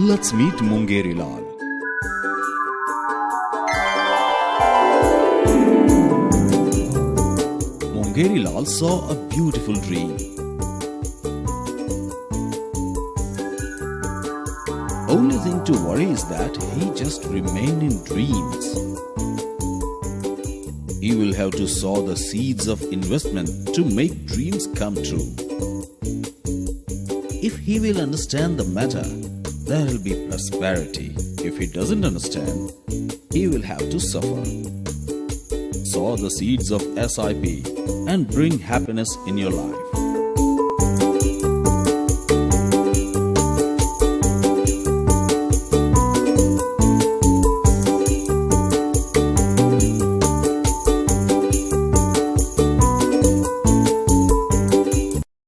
Let's meet Mungeri Lal. Mungeri Lal saw a beautiful dream. Only thing to worry is that he just remained in dreams. He will have to sow the seeds of investment to make dreams come true. If he will understand the matter, there will be prosperity. If he doesn't understand, he will have to suffer. Sow the seeds of SIP and bring happiness in your life.